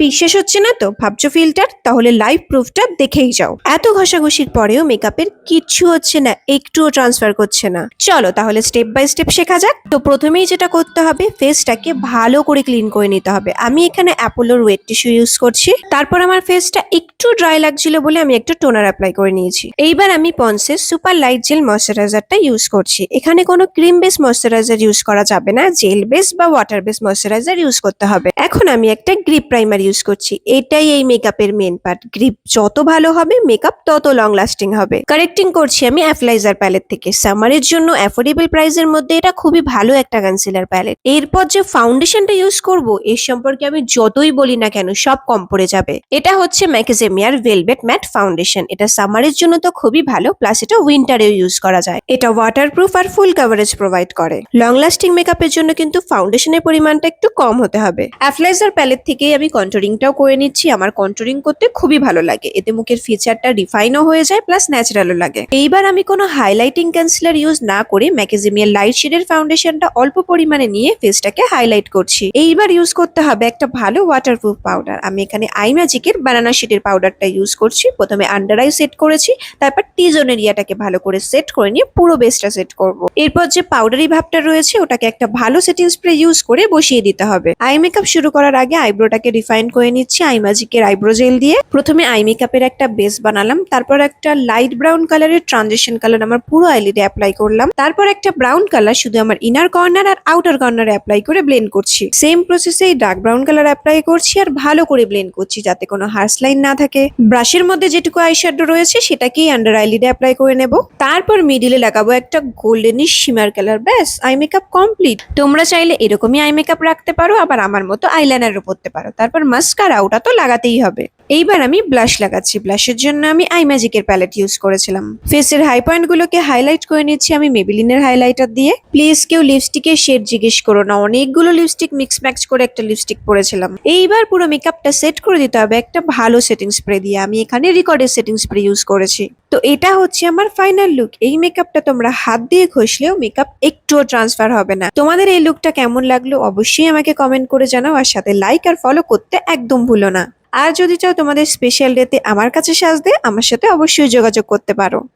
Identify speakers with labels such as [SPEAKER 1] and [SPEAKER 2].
[SPEAKER 1] বিশ্বাস হচ্ছে না তো? ভাবছো ফিল্টার? তাহলে লাইভ প্রুফটা দেখেই যাও। এত ঘষাঘষির পরেও মেকআপের কিচ্ছু হচ্ছে না, একটুও ট্রান্সফার করছে না। চলো তাহলে স্টেপ বাই স্টেপ শেখা যাক। তো প্রথমেই যেটা করতে হবে, ফেসটাকে ভালো করে ক্লিন করে নিতে হবে। আমি এখানে অ্যাপোলোর ওয়েট টিস্যু ইউজ করছি। তারপর আমার ফেসটা একটু ড্রাই লাগছিল বলে আমি একটা টোনার অ্যাপ্লাই করে নিয়েছি। এইবার আমি পন্সের সুপার লাইট জেল ময়শ্চারাইজারটা ইউজ করছি। এখানে কোনো ক্রিম বেস ময়শ্চারাইজার ইউজ করা যাবে না, জেল বেস বা ওয়াটার বেস ময়শ্চারাইজার ইউজ করতে হবে। এখন আমি একটা গ্রিপ প্রাইমার ইউজ করছি। এটাই এই মেকআপের মেন পার্ট। গ্রিপ যত ভালো হবে মেকআপ তত লং লাস্টিং হবে। কারেক্টিং করছি আমি অ্যাফলাইজার প্যালেট থেকে। সামারের জন্য অ্যাফোর্ডেবল প্রাইসের মধ্যে এটা খুবই ভালো একটা কনসিলার প্যালেট। এরপর যে ফাউন্ডেশনটা ইউজ করব, এর সম্পর্কে আমি যতই বলি না কেন সব কম পড়ে যাবে। এটা হচ্ছে ম্যাকাডেমিয়ার ভেলভেট ম্যাট ফাউন্ডেশন। এটা সামারের জন্য তো খুবই ভালো, প্লাস এটা উইন্টারেও ইউজ করা যায়। এটা ওয়াটারপ্রুফ আর ফুল কভারেজ প্রোভাইড করে। লং লাস্টিং মেকআপের জন্য কিন্তু ফাউন্ডেশনের পরিমাণটা একটু কম হতে হবে। অ্যাফলাইজার প্যালেট থেকেই আমি কন্টুরিংটাও করে নিচ্ছি। আমার কন্টুরিং করতে খুবই ভালো লাগে, এতে মুখের ফিচারটা রিফাইনও হয়ে যায়, প্লাস ন্যাচারালও লাগে। এইবার আমি কোনো হাইলাইটিং কনসিলার ইউজ না করে ম্যাকাডেমিয়ার লাইট শেডের ফাউন্ডেশনটা অল্প পরিমাণে নিয়ে ফেসটাকে হাইলাইট করছি। এইবার ইউজ করতে হবে একটা ভালো ওয়াটারপ্রুফ পাউডার। আমি এখানে আই ম্যাজিকের বানানা শেডের পাউডারটা ইউজ করছি। প্রথমে আন্ডার আই সেট করেছি, তারপর টি জোন এরিয়াটাকে ভালো করে সেট করে নিয়ে পুরো বেসটা সেট করব। এরপর যে পাউডারি ভাবটা রয়েছে ওটাকে একটা ভালো সেটিং স্প্রে ইউজ করে বসিয়ে দিতে হবে। আই মেকআপ শুরু করার আগে আইব্রোটাকে রিফাইন করে নিচ্ছি আই ম্যাজিকের আইব্রো জেল দিয়ে। প্রথমে আই মেকআপের একটা বেস বানালাম, তারপর একটা লাইট ব্রাউন কালারের ট্রানজিশন কালার আমার পুরো আইলিডে অ্যাপ্লাই করলাম। তারপর একটা ব্রাউন কালার শুধু আমার ইনার কর্নার আর আউটার কর্নারে অ্যাপ্লাই করে ব্লেন্ড করছি। সেম প্রসেসে ডার্ক ব্রাউন কালার অ্যাপ্লাই করছি আর ভালো করে ব্লেন্ড করছি যাতে কোনো হার্স লাইন না থাকে। ব্রাশের মধ্যে যেটুকু আইশ্যাডো রয়েছে সেটাকেই আন্ডার আইলিডে অ্যাপ্লাই করে নেব। তারপর মিডিলে লাগাবো একটা গোল্ডেনিশ শিমার কালার। ব্যাস, আই মেকআপ কমপ্লিট। তোমরা চাইলে এরকমই আই মেকআপ রাখতে পারো, আবার আমার মতো আইলাইনারও পরতে পারো। তারপর মাস্কারা, ওটা তো লাগাতেই হবে। এইবার আমি ব্লাশ লাগাচ্ছি। ব্লাশের জন্য আমি আই ম্যাজিকের প্যালেট ইউজ করেছিলাম। ফেসের হাই পয়েন্ট গুলোকে হাইলাইট করে নিচ্ছি আমি মেবিলিনের হাইলাইটার দিয়ে। প্লিজ কেউ লিপস্টিকের শেড জিজ্ঞেস করো না, অনেকগুলো লিপস্টিক মিক্স ম্যাক্স করে একটা লিপস্টিক পরেছিলাম। এইবার পুরো মেকআপটা সেট করে দিতে হবে একটা ভালো সেটিং স্প্রে দিয়ে। আমি এখানে রিকর্ডের সেটিং স্প্রে ইউজ করেছি। তো এটা হচ্ছে আমার ফাইনাল লুক। এই মেকআপটা তোমরা হাত দিয়ে ঘষলেও মেকআপ একটুও ট্রান্সফার হবে না। তোমাদের এই লুকটা কেমন লাগলো অবশ্যই আমাকে কমেন্ট করে জানাও, আর সাথে লাইক আর ফলো করতে একদম ভুলো না। আর যদি চাও তোমাদের স্পেশাল ডেতে আমার কাছে সাজতে, আমার সাথে অবশ্যই যোগাযোগ করতে পারো।